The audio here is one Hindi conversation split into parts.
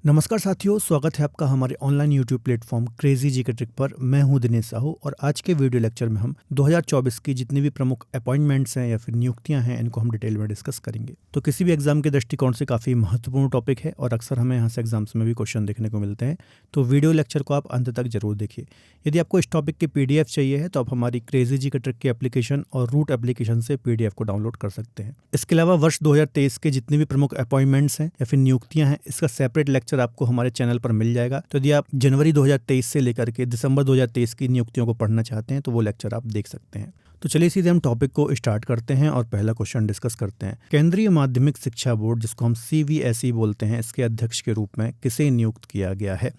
नमस्कार साथियों, स्वागत है आपका हमारे ऑनलाइन यूट्यूब प्लेटफॉर्म क्रेजी जी के ट्रिक पर। मैं हूं दिनेश साहू और आज के वीडियो लेक्चर में हम 2024 की जितनी भी प्रमुख अपॉइंटमेंट्स हैं या फिर नियुक्तियां हैं, इनको हम डिटेल में डिस्कस करेंगे। तो किसी भी एग्जाम के दृष्टिकोण से काफ़ी महत्वपूर्ण टॉपिक है और अक्सर हमें यहाँ से एग्जाम्स में भी क्वेश्चन देखने को मिलते हैं। तो वीडियो लेक्चर को आप अंत तक जरूर देखिए। यदि आपको इस टॉपिक की PDF चाहिए है तो आप हमारी क्रेजी जी के ट्रिक की एप्लीकेशन और रूट एप्लीकेशन से PDF को डाउनलोड कर सकते हैं। इसके अलावा वर्ष 2023 के जितनी भी प्रमुख अपॉइंटमेंट्स हैं या फिर नियुक्तियां हैं, इसका सेपरेट लेक्चर आपको हमारे चैनल पर मिल जाएगा। तो यदि आप जनवरी 2023 से लेकर के दिसंबर 2023 की नियुक्तियों को पढ़ना चाहते हैं तो वो लेक्चर आप देख सकते हैं। तो चलिए सीधे हम टॉपिक को स्टार्ट करते हैं और पहला क्वेश्चन डिस्कस करते हैं। केंद्रीय माध्यमिक शिक्षा बोर्ड, जिसको हम CBSE बोलते हैं, इसके अध्यक्ष के रूप में किसे नियुक्त किया गया है?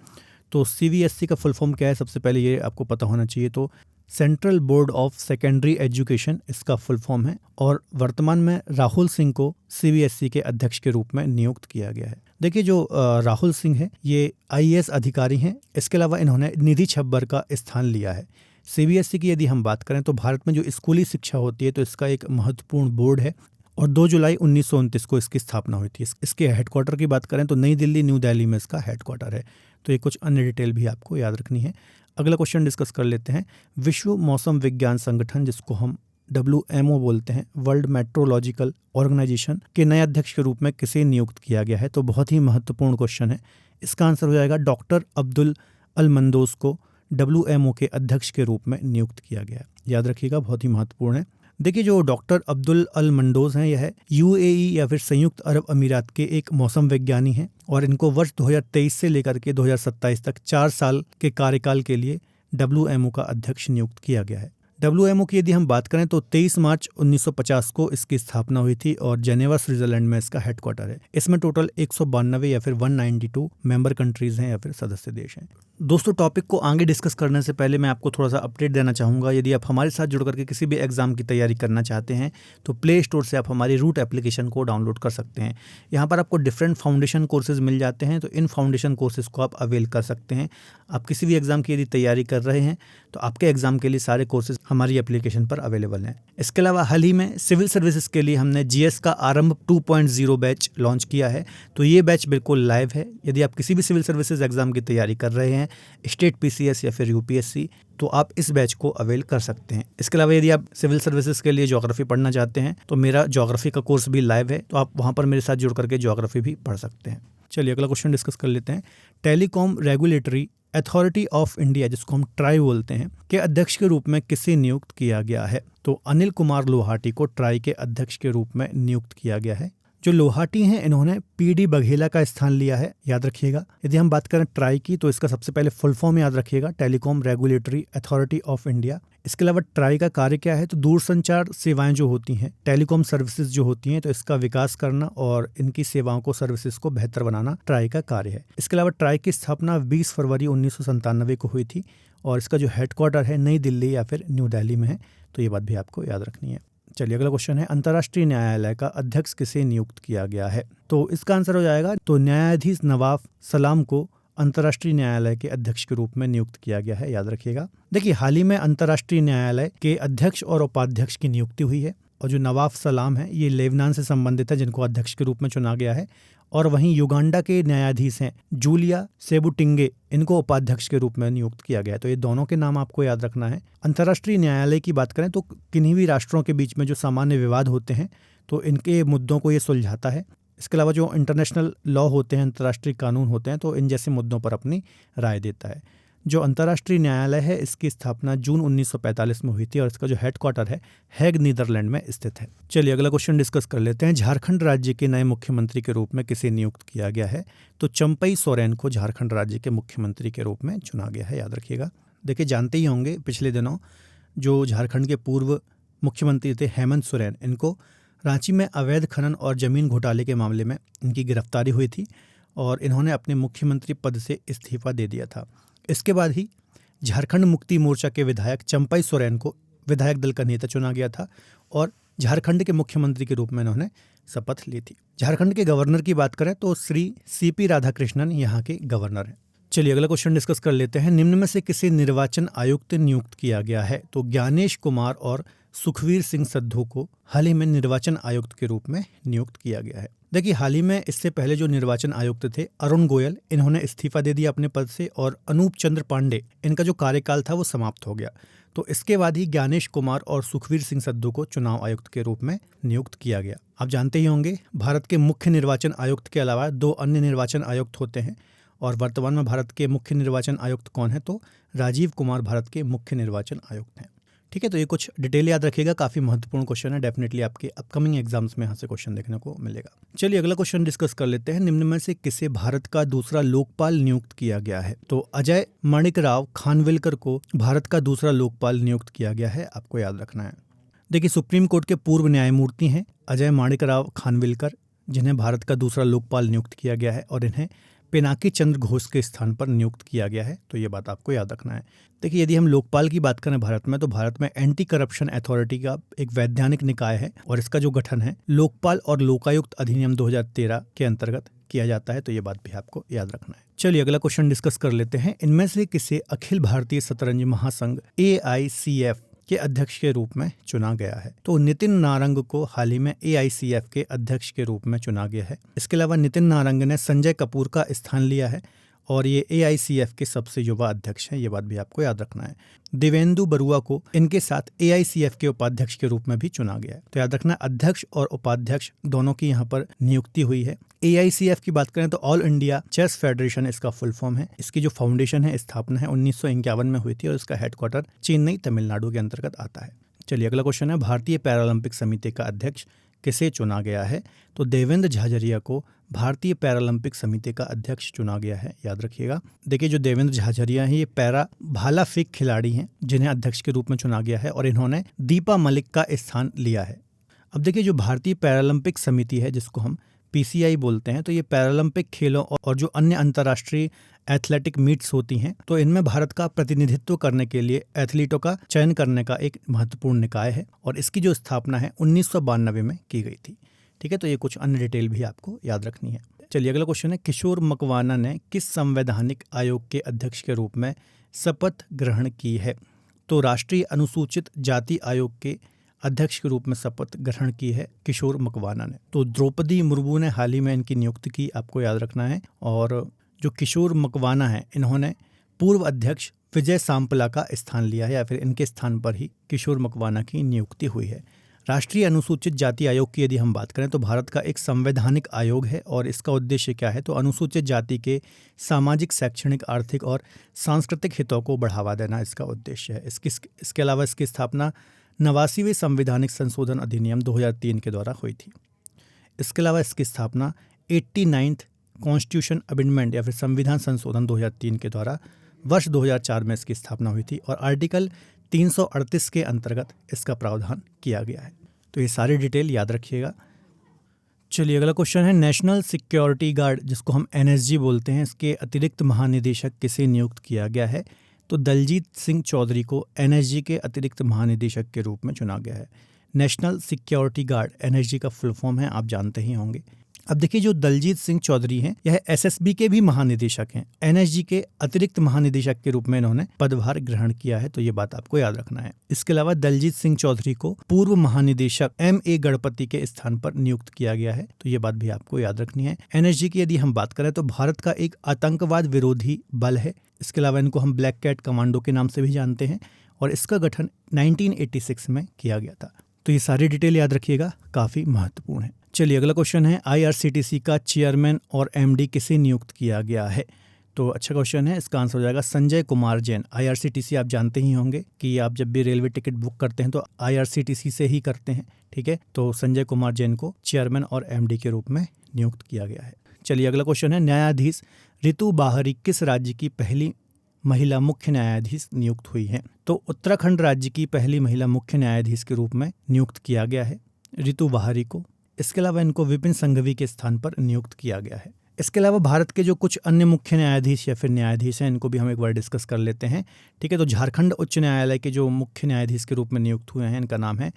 तो CBSE का फुल फॉर्म क्या है, सबसे पहले ये आपको पता होना चाहिए। तो central board of secondary education इसका फुल फॉर्म है और वर्तमान में राहुल सिंह को CBSE के अध्यक्ष के रूप में नियुक्त किया गया है। देखिए, जो राहुल सिंह है ये IAS अधिकारी हैं। इसके अलावा इन्होंने निधि छब्बर का स्थान लिया है। CBSE की यदि हम बात करें तो भारत में जो स्कूली शिक्षा होती है तो इसका एक महत्वपूर्ण बोर्ड है और 2 जुलाई 1929 को इसकी स्थापना हुई थी। इसके हेडक्वार्टर की बात करें तो नई दिल्ली, न्यू दिल्ली में इसका हेडक्वार्टर है। तो ये कुछ अन्य डिटेल भी आपको याद रखनी है। अगला क्वेश्चन डिस्कस कर लेते हैं। विश्व मौसम विज्ञान संगठन, जिसको हम WMO बोलते हैं, वर्ल्ड मेट्रोलॉजिकल ऑर्गेनाइजेशन के नए अध्यक्ष के रूप में किसे नियुक्त किया गया है? तो बहुत ही महत्वपूर्ण क्वेश्चन है। इसका आंसर हो जाएगा डॉक्टर अब्दुल अल मंदोस को WMO के अध्यक्ष के रूप में नियुक्त किया गया है। याद रखिएगा, बहुत ही महत्वपूर्ण है। देखिए, जो डॉक्टर अब्दुल अल मंदोस हैं, यह UAE या फिर संयुक्त अरब अमीरात के एक मौसम विज्ञानी हैं और इनको वर्ष 2023 से लेकर के 2027 तक 4 साल के कार्यकाल के लिए WMO का अध्यक्ष नियुक्त किया गया है। WMO की यदि हम बात करें तो 23 मार्च 1950 को इसकी स्थापना हुई थी और जेनेवा, स्विट्जरलैंड में इसका हेडक्वार्टर है। इसमें टोटल 192 या फिर 192 मेंबर कंट्रीज हैं या फिर सदस्य देश हैं। दोस्तों, टॉपिक को आगे डिस्कस करने से पहले मैं आपको थोड़ा सा अपडेट देना चाहूँगा। यदि आप हमारे साथ जुड़ करके किसी भी एग्जाम की तैयारी करना चाहते हैं तो प्ले स्टोर से आप हमारी रूट एप्लीकेशन को डाउनलोड कर सकते हैं। यहाँ पर आपको डिफरेंट फाउंडेशन कोर्सेज मिल जाते हैं, तो इन फाउंडेशन कोर्सेज को आप अवेल कर सकते हैं। आप किसी भी एग्जाम की यदि तैयारी कर रहे हैं तो आपके एग्जाम के लिए सारे कोर्सेज हमारी एप्लीकेशन पर अवेलेबल हैं। इसके अलावा हाल ही में सिविल सर्विसेज के लिए हमने GS का आरंभ 2.0 बैच लॉन्च किया है। तो ये बैच बिल्कुल लाइव है। यदि आप किसी भी सिविल सर्विसेज एग्जाम की तैयारी कर रहे हैं, स्टेट PCS या फिर UPSC, तो आप इस बैच को अवेल कर सकते हैं। इसके अलावा यदि आप सिविल सर्विसेज के लिए ज्योग्राफी पढ़ना चाहते हैं तो मेरा ज्योग्राफी का कोर्स भी लाइव है, तो आप वहाँ पर मेरे साथ जुड़ करके ज्योग्राफी भी पढ़ सकते हैं। चलिए अगला क्वेश्चन डिस्कस कर लेते हैं। Telecom regulatory authority of India, जिसको हम ट्राई बोलते हैं, के अध्यक्ष के रूप में किसे नियुक्त किया गया है? तो अनिल कुमार लोहाटी को ट्राई के अध्यक्ष के रूप में नियुक्त किया गया है। जो लोहाटी हैं, इन्होंने PD बघेला का स्थान लिया है। याद रखिएगा, यदि हम बात करें ट्राई की तो इसका सबसे पहले फुल फॉर्म याद रखिएगा, telecom regulatory authority of India. इसके अलावा ट्राई का कार्य क्या है? तो दूरसंचार सेवाएं जो होती हैं, टेलीकॉम सर्विसेज जो होती हैं, तो इसका विकास करना और इनकी सेवाओं को, सर्विसेज को बेहतर बनाना ट्राई का कार्य है। इसके अलावा ट्राई की स्थापना 20 फरवरी 1997 को हुई थी और इसका जो हेडक्वार्टर है नई दिल्ली या फिर न्यू दिल्ली में है। तो ये बात भी आपको याद रखनी है। चलिए अगला क्वेश्चन है, अंतर्राष्ट्रीय न्यायालय का अध्यक्ष किसे नियुक्त किया गया है? तो इसका आंसर हो जाएगा, तो न्यायाधीश नवाफ सलाम को अंतर्राष्ट्रीय न्यायालय के अध्यक्ष के रूप में नियुक्त किया गया है। याद रखिएगा। देखिए, हाल ही में अंतर्राष्ट्रीय न्यायालय के अध्यक्ष और उपाध्यक्ष की नियुक्ति हुई है और जो नवाफ सलाम है ये लेबनान से संबंधित है, जिनको अध्यक्ष के रूप में चुना गया है। और वहीं युगांडा के न्यायाधीश हैं जूलिया सेबुटिंगे, इनको उपाध्यक्ष के रूप में नियुक्त किया गया है। तो ये दोनों के नाम आपको याद रखना है। अंतर्राष्ट्रीय न्यायालय की बात करें तो किन्हीं भी राष्ट्रों के बीच में जो सामान्य विवाद होते हैं तो इनके मुद्दों को ये सुलझाता है। इसके अलावा जो इंटरनेशनल लॉ होते हैं, अंतर्राष्ट्रीय कानून होते हैं, तो इन जैसे मुद्दों पर अपनी राय देता है। जो अंतर्राष्ट्रीय न्यायालय है, इसकी स्थापना जून 1945 में हुई थी और इसका जो हेडक्वार्टर है हैग, नीदरलैंड में स्थित है। चलिए अगला क्वेश्चन डिस्कस कर लेते हैं। झारखंड राज्य के नए मुख्यमंत्री के रूप में किसे नियुक्त किया गया है? तो चंपई सोरेन को झारखंड राज्य के मुख्यमंत्री के रूप में चुना गया है। याद रखिएगा। देखिए, जानते ही होंगे पिछले दिनों जो झारखंड के पूर्व मुख्यमंत्री थे हेमंत सोरेन, इनको रांची में अवैध खनन और जमीन घोटाले के मामले में इनकी गिरफ्तारी हुई थी और इन्होंने अपने मुख्यमंत्री पद से इस्तीफा दे दिया था। इसके बाद ही झारखंड मुक्ति मोर्चा के विधायक चंपई सोरेन को विधायक दल का नेता चुना गया था और झारखंड के मुख्यमंत्री के रूप में इन्होंने शपथ ली थी। झारखंड के गवर्नर की बात करें तो श्री CP राधाकृष्णन यहाँ के गवर्नर हैं। चलिए अगला क्वेश्चन डिस्कस कर लेते हैं। निम्न में से किसे निर्वाचन आयुक्त नियुक्त किया गया है? तो ज्ञानेश कुमार और सुखवीर सिंह सद्धू को हाल ही में निर्वाचन आयुक्त के रूप में नियुक्त किया गया है। देखिए, हाल ही में इससे पहले जो निर्वाचन आयुक्त थे अरुण गोयल, इन्होंने इस्तीफा दे दिया अपने पद से और अनूप चंद्र पांडे, इनका जो कार्यकाल था वो समाप्त हो गया। तो इसके बाद ही ज्ञानेश कुमार और सुखवीर सिंह सद्दू को चुनाव आयुक्त के रूप में नियुक्त किया गया। आप जानते ही होंगे, भारत के मुख्य निर्वाचन आयुक्त के अलावा 2 अन्य निर्वाचन आयुक्त होते हैं और वर्तमान में भारत के मुख्य निर्वाचन आयुक्त कौन है, तो राजीव कुमार भारत के मुख्य निर्वाचन आयुक्त हैं। ठीक है, तो ये कुछ डिटेल याद रखिएगा, काफ़ी महत्वपूर्ण क्वेश्चन है, डेफिनेटली आपके अपकमिंग एग्जाम्स में यहाँ से क्वेश्चन देखने को मिलेगा। चलिए अगला क्वेश्चन डिस्कस कर लेते हैं। निम्न में से किसे भारत का दूसरा लोकपाल नियुक्त किया गया है? तो अजय माणिकराव खानविलकर को भारत का दूसरा लोकपाल नियुक्त किया गया है, आपको याद रखना है। देखिए, सुप्रीम कोर्ट के पूर्व न्यायमूर्ति हैं अजय माणिकराव खानविलकर, जिन्हें भारत का दूसरा लोकपाल नियुक्त किया गया है और इन्हें पिनाकी चंद्र घोष के स्थान पर नियुक्त किया गया है, तो ये बात आपको याद रखना है। देखिए, यदि हम लोकपाल की बात करें भारत में, तो भारत में एंटी करप्शन अथॉरिटी का एक वैधानिक निकाय है और इसका जो गठन है लोकपाल और लोकायुक्त अधिनियम 2013 के अंतर्गत किया जाता है, तो ये बात भी आपको याद रखना है। चलिए अगला क्वेश्चन डिस्कस कर लेते हैं। इनमें से किसे अखिल भारतीय शतरंज महासंघ AICF के अध्यक्ष के रूप में चुना गया है? तो नितिन नारंग को हाल ही में AICF के अध्यक्ष के रूप में चुना गया है। इसके अलावा नितिन नारंग ने संजय कपूर का स्थान लिया है और ये AICF के सबसे युवा अध्यक्ष हैं, ये बात भी आपको याद रखना है। देवेंदु बरुआ को इनके साथ AICF के उपाध्यक्ष के रूप में भी चुना गया है, तो याद रखना अध्यक्ष और उपाध्यक्ष दोनों की यहाँ पर नियुक्ति हुई है। AICF की बात करें तो ऑल इंडिया चेस फेडरेशन इसका फुल फॉर्म है। इसकी जो फाउंडेशन है, स्थापना है 1951 में हुई थी और इसका हेडक्वार्टर चेन्नई तमिलनाडु के अंतर्गत आता है। चलिए अगला क्वेश्चन है, भारतीय पैरालंपिक समिति का अध्यक्ष किसे चुना गया है? तो देवेंद्र झाझरिया को भारतीय पैरालंपिक समिति का अध्यक्ष चुना गया है, याद रखिएगा। देखिए, जो देवेंद्र झाझरिया हैं ये पैरा भाला फेंक खिलाड़ी हैं जिन्हें अध्यक्ष के रूप में चुना गया है और इन्होंने दीपा मलिक का स्थान लिया है। अब देखिए, जो भारतीय पैरालंपिक समिति है जिसको हम PCI बोलते हैं, तो ये पैरालंपिक खेलों और जो अन्य अंतर्राष्ट्रीय एथलेटिक मीट्स होती हैं, तो इनमें भारत का प्रतिनिधित्व करने के लिए एथलीटों का चयन करने का एक महत्वपूर्ण निकाय है और इसकी जो स्थापना है 1992 में की गई थी। ठीक है, तो ये कुछ अन्य डिटेल भी आपको याद रखनी है। चलिए अगला क्वेश्चन है, किशोर मकवाना ने किस संवैधानिक आयोग के अध्यक्ष के रूप में शपथ ग्रहण की है? तो राष्ट्रीय अनुसूचित जाति आयोग के अध्यक्ष के रूप में शपथ ग्रहण की है किशोर मकवाना ने। तो द्रौपदी मुर्मू ने हाल ही में इनकी नियुक्ति की, आपको याद रखना है। और जो किशोर मकवाना है, इन्होंने पूर्व अध्यक्ष विजय सांपला का स्थान लिया है या फिर इनके स्थान पर ही किशोर मकवाना की नियुक्ति हुई है। राष्ट्रीय अनुसूचित जाति आयोग की यदि हम बात करें तो भारत का एक संवैधानिक आयोग है और इसका उद्देश्य क्या है? तो अनुसूचित जाति के सामाजिक, शैक्षणिक, आर्थिक और सांस्कृतिक हितों को बढ़ावा देना इसका उद्देश्य है। इसके अलावा इसकी स्थापना 89वें संवैधानिक संशोधन अधिनियम 2003 के द्वारा हुई थी। इसके अलावा इसकी स्थापना 89th कॉन्स्टिट्यूशन अमेंडमेंट या फिर संविधान संशोधन 2003 के द्वारा वर्ष 2004 में इसकी स्थापना हुई थी और आर्टिकल 338 के अंतर्गत इसका प्रावधान किया गया है। तो ये सारी डिटेल याद रखिएगा। चलिए अगला क्वेश्चन है, नेशनल सिक्योरिटी गार्ड जिसको हम NSG बोलते हैं, इसके अतिरिक्त महानिदेशक किसे नियुक्त किया गया है? तो दलजीत सिंह चौधरी को NSG के अतिरिक्त महानिदेशक के रूप में चुना गया है। नेशनल सिक्योरिटी गार्ड NSG का फुल फॉर्म है, आप जानते ही होंगे। अब देखिए, जो दलजीत सिंह चौधरी हैं यह SSB के भी महानिदेशक हैं। NSG के अतिरिक्त महानिदेशक के रूप में इन्होंने पदभार ग्रहण किया है, तो ये बात आपको याद रखना है। इसके अलावा दलजीत सिंह चौधरी को पूर्व महानिदेशक MA गणपति के स्थान पर नियुक्त किया गया है, तो ये बात भी आपको याद रखनी है। NSG की यदि हम बात करें तो भारत का एक आतंकवाद विरोधी बल है। इसके अलावा इनको हम ब्लैक कैट कमांडो के नाम से भी जानते हैं और इसका गठन 1986 में किया गया था। तो ये सारी डिटेल याद रखिएगा, काफ़ी महत्वपूर्ण है। चलिए अगला क्वेश्चन है, IRCTC का चेयरमैन और MD किसे नियुक्त किया गया है? तो अच्छा क्वेश्चन है, इसका आंसर हो जाएगा संजय कुमार जैन। IRCTC आप जानते ही होंगे कि आप जब भी रेलवे टिकट बुक करते हैं तो IRCTC से ही करते हैं। ठीक है, तो संजय कुमार जैन को चेयरमैन और MD के रूप में नियुक्त किया गया है। चलिए अगला क्वेश्चन है, न्यायाधीश रितु बाहरी किस राज्य की पहली महिला मुख्य न्यायाधीश नियुक्त हुई है? तो उत्तराखंड राज्य की पहली महिला मुख्य न्यायाधीश के रूप में नियुक्त किया गया है रितु बाहरी को। इसके अलावा इनको विपिन संघवी के स्थान पर नियुक्त किया गया है। इसके अलावा भारत के जो कुछ अन्य मुख्य न्यायाधीश या फिर न्यायाधीश हैं, इनको भी हम एक बार डिस्कस कर लेते हैं। ठीक है, तो झारखंड उच्च न्यायालय के जो मुख्य न्यायाधीश के रूप में नियुक्त हुए हैं, इनका नाम है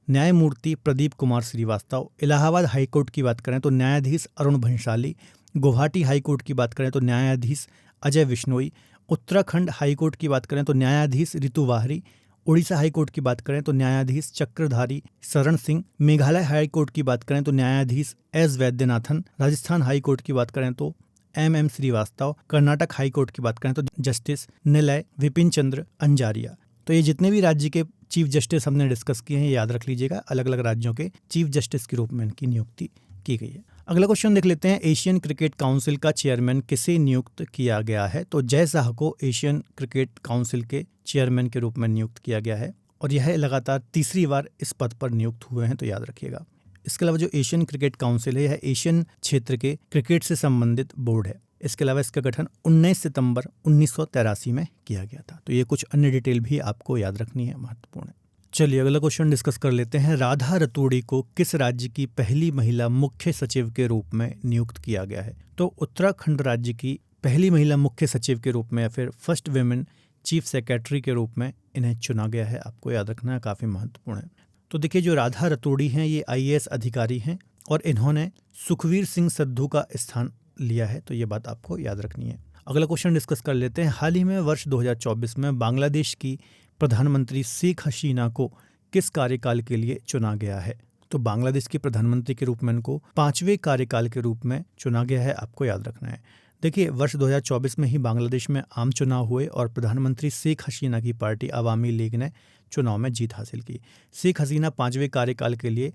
न्यायमूर्ति प्रदीप कुमार श्रीवास्तव। इलाहाबाद हाईकोर्ट की बात करें तो न्यायाधीश अरुण भंसाली। गुवाहाटी हाईकोर्ट की बात करें तो न्यायाधीश अजय विश्नोई। उत्तराखंड हाईकोर्ट की बात करें तो न्यायाधीश रितु बाहरी उड़ीसा हाई कोर्ट की बात करें तो न्यायाधीश चक्रधारी शरण सिंह, मेघालय हाई कोर्ट की बात करें तो न्यायाधीश S Vaidyanathan, Rajasthan high court की बात करें तो M Srivastava, Karnataka high court की बात करें तो जस्टिस निलय विपिन चंद्र अंजारिया। तो ये जितने भी राज्य के चीफ जस्टिस हमने डिस्कस किए हैं, याद रख लीजिएगा, अलग अलग राज्यों के चीफ जस्टिस के रूप में इनकी नियुक्ति की गई है। अगला क्वेश्चन देख लेते हैं, एशियन क्रिकेट काउंसिल का चेयरमैन किसे नियुक्त किया गया है? तो जय शाह को एशियन क्रिकेट काउंसिल के चेयरमैन के रूप में नियुक्त किया गया है और यह लगातार तीसरी बार इस पद पर नियुक्त हुए हैं, तो याद रखिएगा। इसके अलावा जो एशियन क्रिकेट काउंसिल है, यह एशियन क्षेत्र के क्रिकेट से संबंधित बोर्ड है। इसके अलावा इसका गठन 19 सितंबर 1983 में किया गया था। तो ये कुछ अन्य डिटेल भी आपको याद रखनी है, महत्वपूर्ण है। चलिए अगला क्वेश्चन डिस्कस कर लेते हैं, राधा रतूड़ी को किस राज्य की पहली महिला मुख्य सचिव के रूप में नियुक्त किया गया है? तो उत्तराखंड राज्य की पहली महिला मुख्य सचिव के रूप में या फिर फर्स्ट वुमेन चीफ सेक्रेटरी के रूप में इन्हें चुना गया है। आपको याद रखना है, काफ़ी महत्वपूर्ण है। तो देखिए, जो राधा रतूड़ी हैं ये IAS अधिकारी हैं और इन्होंने सुखवीर सिंह सद्धू का स्थान लिया है, तो ये बात आपको याद रखनी है। अगला क्वेश्चन डिस्कस कर लेते हैं, हाल ही में वर्ष 2024 में बांग्लादेश की प्रधानमंत्री शेख हसीना को किस कार्यकाल के लिए चुना गया है? तो बांग्लादेश के प्रधानमंत्री के रूप में इनको 5वें कार्यकाल के रूप में चुना गया है, आपको याद रखना है। देखिए, वर्ष 2024 में ही बांग्लादेश में आम चुनाव हुए और प्रधानमंत्री शेख हसीना की पार्टी अवामी लीग ने चुनाव में जीत हासिल की। शेख हसीना 5वें कार्यकाल के लिए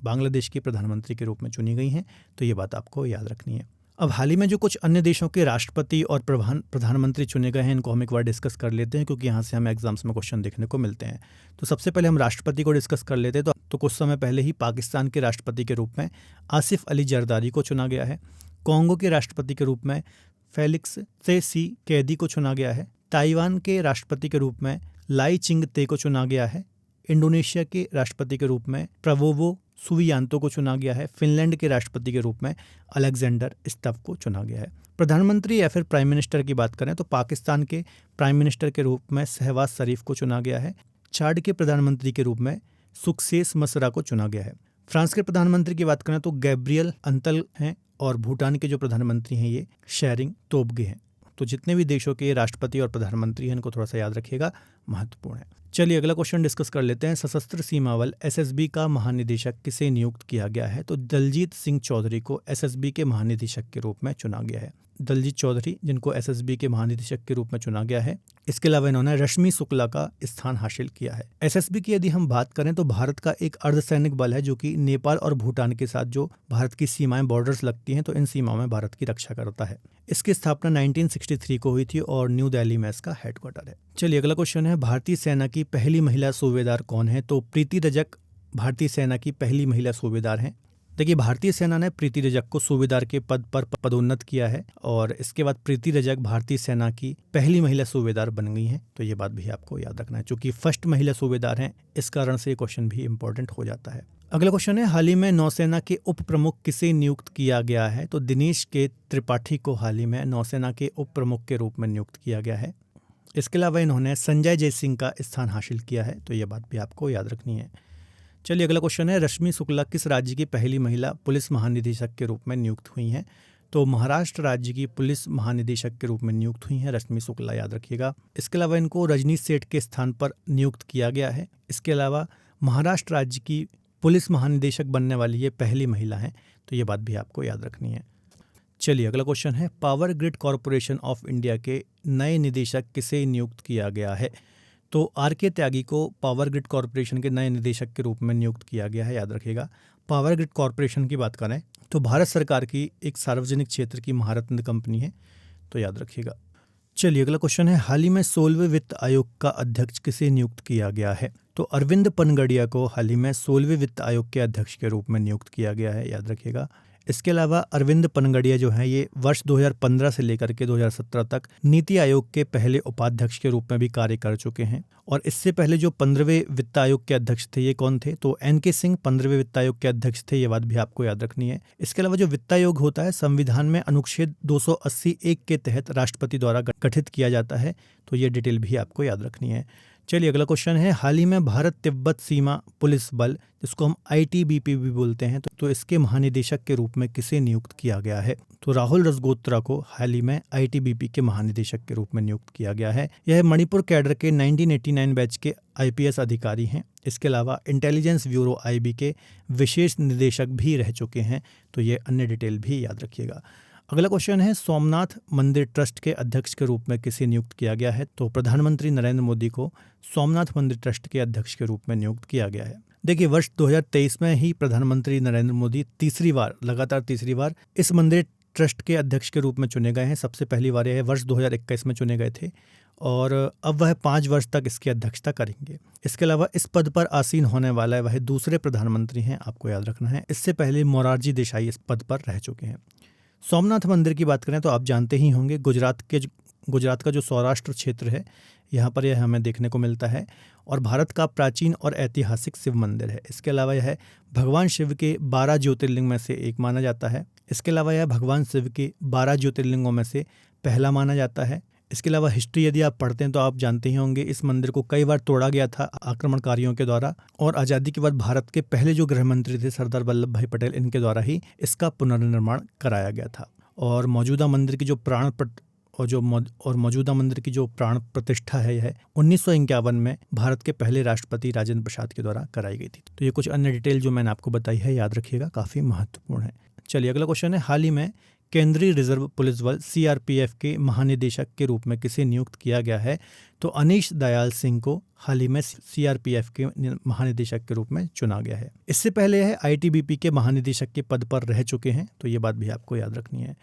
बांग्लादेश की प्रधानमंत्री के रूप में चुनी गई हैं, तो ये बात आपको याद रखनी है। अब हाल ही में जो कुछ अन्य देशों के राष्ट्रपति और प्रधानमंत्री चुने गए हैं, इनको हम एक बार डिस्कस कर लेते हैं, क्योंकि यहाँ से हमें एग्जाम्स में क्वेश्चन देखने को मिलते हैं। तो सबसे पहले हम राष्ट्रपति को डिस्कस कर लेते हैं। तो कुछ समय पहले ही पाकिस्तान के राष्ट्रपति के रूप में आसिफ अली जरदारी को चुना गया है। कॉन्गो के राष्ट्रपति के रूप में फेलिक्स त्शेसी कैदी को चुना गया है। ताइवान के राष्ट्रपति के रूप में लाई चिंग-ते को चुना गया है। इंडोनेशिया के राष्ट्रपति के रूप में प्रबोवो सुबियांतो को चुना गया है। फिनलैंड के राष्ट्रपति के रूप में अलेक्जेंडर स्टफ को चुना गया है। प्रधानमंत्री या फिर प्राइम मिनिस्टर की बात करें तो पाकिस्तान के प्राइम मिनिस्टर के रूप में शहबाज शरीफ को चुना गया है। चाड के प्रधानमंत्री के रूप में सुक्सेस मसरा को चुना गया है। फ्रांस के प्रधानमंत्री की बात करें तो गैब्रियल अंतल हैं और भूटान के जो प्रधानमंत्री हैं ये शेरिंग तोब्गे हैं। तो जितने भी देशों के राष्ट्रपति और प्रधानमंत्री हैं, इनको थोड़ा सा याद रखिएगा, महत्वपूर्ण है। चलिए अगला क्वेश्चन डिस्कस कर लेते हैं, सशस्त्र सीमा बल SSB का महानिदेशक किसे नियुक्त किया गया है? तो दलजीत सिंह चौधरी को SSB के महानिदेशक के रूप में चुना गया है। दलजीत चौधरी, जिनको SSB के महानिदेशक के रूप में चुना गया है। इसके अलावा इन्होंने रश्मि शुक्ला का स्थान हासिल किया है। SSB की यदि हम बात करें तो भारत का एक अर्धसैनिक बल है, जो कि नेपाल और भूटान के साथ जो भारत की सीमाएं बॉर्डर्स लगती हैं, तो इन सीमाओं में भारत की रक्षा करता है। इसकी स्थापना 1963 को हुई थी और न्यू दिल्ली में इसका हेडक्वार्टर है। चलिए अगला क्वेश्चन है, भारतीय सेना की पहली महिला सूबेदार कौन है? तो प्रीति रजक भारतीय सेना की पहली महिला सूबेदार हैं। देखिए, भारतीय सेना ने प्रीति रजक को सूबेदार के पद पर पदोन्नत किया है और इसके बाद प्रीति रजक भारतीय सेना की पहली महिला सूबेदार बन गई हैं। तो ये बात भी आपको याद रखना है, चूंकि फर्स्ट महिला सूबेदार हैं, इस कारण से ये क्वेश्चन भी इंपॉर्टेंट हो जाता है। अगला क्वेश्चन है, हाल ही में नौसेना के उप प्रमुख किसे नियुक्त किया गया है? तो दिनेश के त्रिपाठी को हाल ही में नौसेना के उप प्रमुख के रूप में नियुक्त किया गया है। इसके अलावा इन्होंने संजय जयसिंह का स्थान हासिल किया है, तो ये बात भी आपको याद रखनी है। चलिए अगला क्वेश्चन है, रश्मि शुक्ला किस राज्य की पहली महिला पुलिस महानिदेशक के रूप में नियुक्त हुई हैं? तो महाराष्ट्र राज्य की पुलिस महानिदेशक के रूप में नियुक्त हुई हैं रश्मि शुक्ला, याद रखिएगा। इसके अलावा इनको रजनीश सेठ के स्थान पर नियुक्त किया गया है। इसके अलावा महाराष्ट्र राज्य की पुलिस महानिदेशक बनने वाली ये पहली महिला हैं, तो ये बात भी आपको याद रखनी है। चलिए अगला क्वेश्चन है, power grid corporation of India के नए निदेशक किसे नियुक्त किया गया है? तो RK त्यागी को पावर ग्रिड कॉरपोरेशन के नए निदेशक के रूप में नियुक्त किया गया है, याद रखिएगा। पावर ग्रिड कॉरपोरेशन की बात करें तो भारत सरकार की एक सार्वजनिक क्षेत्र की महारत्न कंपनी है, तो याद रखिएगा। चलिए अगला क्वेश्चन है, हाल ही में 16वें वित्त आयोग का अध्यक्ष किसे नियुक्त किया गया है? तो अरविंद पनगड़िया को हाल ही में 16वें वित्त आयोग के अध्यक्ष के रूप में नियुक्त किया गया है, याद रखिएगा। इसके अलावा अरविंद पनगड़िया जो है ये वर्ष 2015 से लेकर के 2017 तक नीति आयोग के पहले उपाध्यक्ष के रूप में भी कार्य कर चुके हैं। और इससे पहले जो 15वें वित्त आयोग के अध्यक्ष थे ये कौन थे? तो NK सिंह 15वें वित्त आयोग के अध्यक्ष थे, ये बात भी आपको याद रखनी है। इसके अलावा जो वित्त आयोग होता है संविधान में अनुच्छेद 280(1) के तहत राष्ट्रपति द्वारा गठित किया जाता है, तो ये डिटेल भी आपको याद रखनी है। चलिए अगला क्वेश्चन है, हाल ही में भारत तिब्बत सीमा पुलिस बल, जिसको हम ITBP भी बोलते हैं, तो इसके महानिदेशक के रूप में किसे नियुक्त किया गया है? तो राहुल रजगोत्रा को हाल ही में ITBP के महानिदेशक के रूप में नियुक्त किया गया है। यह मणिपुर कैडर के 1989 बैच के IPS अधिकारी हैं। इसके अलावा इंटेलिजेंस ब्यूरो IB के विशेष निदेशक भी रह चुके हैं। तो ये अन्य डिटेल भी याद रखिएगा। अगला क्वेश्चन है, सोमनाथ मंदिर ट्रस्ट के अध्यक्ष के रूप में किसे नियुक्त किया गया है? तो प्रधानमंत्री नरेंद्र मोदी को सोमनाथ मंदिर ट्रस्ट के अध्यक्ष के रूप में नियुक्त किया गया है। देखिए, वर्ष 2023 में ही प्रधानमंत्री नरेंद्र मोदी लगातार तीसरी बार इस मंदिर ट्रस्ट के अध्यक्ष के रूप में चुने गए हैं। सबसे पहली बार यह वर्ष 2021 में चुने गए थे और अब वह 5 वर्ष तक इसकी अध्यक्षता करेंगे। इसके अलावा इस पद पर आसीन होने वाला है वह दूसरे प्रधानमंत्री हैं, आपको याद रखना है। इससे पहले मोरारजी देसाई इस पद पर रह चुके हैं। सोमनाथ मंदिर की बात करें तो आप जानते ही होंगे, गुजरात का जो सौराष्ट्र क्षेत्र है, यहाँ पर यह हमें देखने को मिलता है और भारत का प्राचीन और ऐतिहासिक शिव मंदिर है। इसके अलावा यह भगवान शिव के 12 ज्योतिर्लिंग में से एक माना जाता है। इसके अलावा यह भगवान शिव के 12 ज्योतिर्लिंगों में से पहला माना जाता है। इसके अलावा हिस्ट्री यदि आप पढ़ते हैं तो आप जानते ही होंगे, इस मंदिर को कई बार तोड़ा गया था आक्रमणकारियों के द्वारा और आज़ादी के बाद भारत के पहले जो गृह मंत्री थे सरदार वल्लभ भाई पटेल, इनके द्वारा ही इसका पुनर्निर्माण कराया गया था। और मौजूदा मंदिर की जो प्राण प्रतिष्ठा है, यह 1951 में भारत के पहले राष्ट्रपति राजेंद्र प्रसाद के द्वारा कराई गई थी। तो ये कुछ अन्य डिटेल जो मैंने आपको बताई है, याद रखिएगा, काफ़ी महत्वपूर्ण है। चलिए अगला क्वेश्चन है, हाल ही में केंद्रीय रिजर्व पुलिस बल CRPF के महानिदेशक के रूप में किसे नियुक्त किया गया है? तो अनीश दयाल सिंह को हाल ही में CRPF के महानिदेशक के रूप में चुना गया है। इससे पहले यह ITBP के महानिदेशक के पद पर रह चुके हैं, तो ये बात भी आपको याद रखनी है।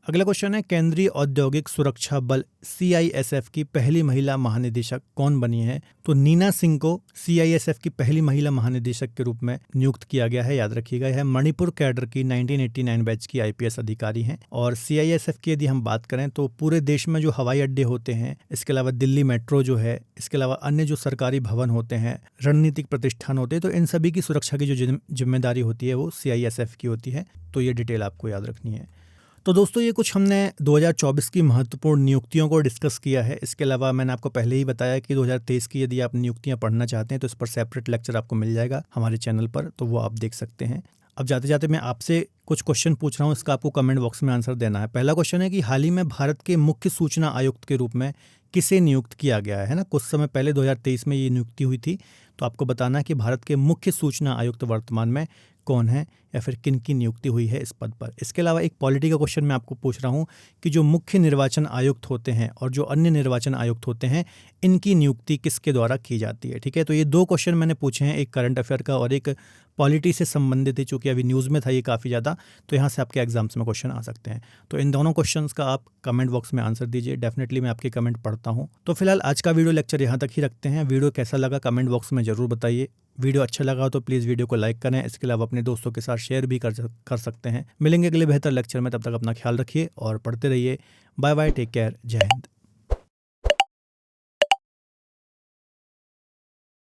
अगला क्वेश्चन है, केंद्रीय औद्योगिक सुरक्षा बल CISF की पहली महिला महानिदेशक कौन बनी है? तो नीना सिंह को CISF की पहली महिला महानिदेशक के रूप में नियुक्त किया गया है। याद रखिएगा, यह मणिपुर कैडर की 1989 बैच की IPS अधिकारी हैं। और CISF की यदि हम बात करें तो पूरे देश में जो हवाई अड्डे होते हैं, इसके अलावा दिल्ली मेट्रो जो है, इसके अलावा अन्य जो सरकारी भवन होते हैं, रणनीतिक प्रतिष्ठान होते हैं, तो इन सभी की सुरक्षा की जो जिम्मेदारी होती है वो CISF की होती है। तो ये डिटेल आपको याद रखनी है। तो दोस्तों, ये कुछ हमने 2024 की महत्वपूर्ण नियुक्तियों को डिस्कस किया है। इसके अलावा मैंने आपको पहले ही बताया कि 2023 की यदि आप नियुक्तियां पढ़ना चाहते हैं तो इस पर सेपरेट लेक्चर आपको मिल जाएगा हमारे चैनल पर, तो वो आप देख सकते हैं। अब जाते जाते मैं आपसे कुछ क्वेश्चन पूछ रहा हूँ, इसका आपको कमेंट बॉक्स में आंसर देना है। पहला क्वेश्चन है कि हाल ही में भारत के मुख्य सूचना आयुक्त के रूप में किसे नियुक्त किया गया है ना? कुछ समय पहले 2023 में ये नियुक्ति हुई थी, तो आपको बताना है कि भारत के मुख्य सूचना आयुक्त वर्तमान में कौन है या फिर किन की नियुक्ति हुई है इस पद पर। इसके अलावा एक पॉलिटी का क्वेश्चन मैं आपको पूछ रहा हूँ कि जो मुख्य निर्वाचन आयुक्त होते हैं और जो अन्य निर्वाचन आयुक्त होते हैं, इनकी नियुक्ति किसके द्वारा की जाती है? ठीक है, तो ये 2 क्वेश्चन मैंने पूछे हैं, एक करंट अफेयर का और एक पॉलिटी से संबंधित है, चूँकि अभी न्यूज़ में था ये काफ़ी ज़्यादा, तो यहाँ से आपके एग्जाम्स में क्वेश्चन आ सकते हैं। तो इन दोनों क्वेश्चंस का आप कमेंट बॉक्स में आंसर दीजिए, डेफिनेटली मैं आपके कमेंट पढ़ता हूँ। तो फिलहाल आज का वीडियो लेक्चर यहाँ तक ही रखते हैं। वीडियो कैसा लगा कमेंट बॉक्स में ज़रूर बताइए। वीडियो अच्छा लगा तो प्लीज़ वीडियो को लाइक करें। इसके अलावा अपने दोस्तों के साथ शेयर भी कर सकते हैं। मिलेंगे अगले बेहतर लेक्चर में, तब तक अपना ख्याल रखिए और पढ़ते रहिए। बाय बाय, टेक केयर, जय हिंद।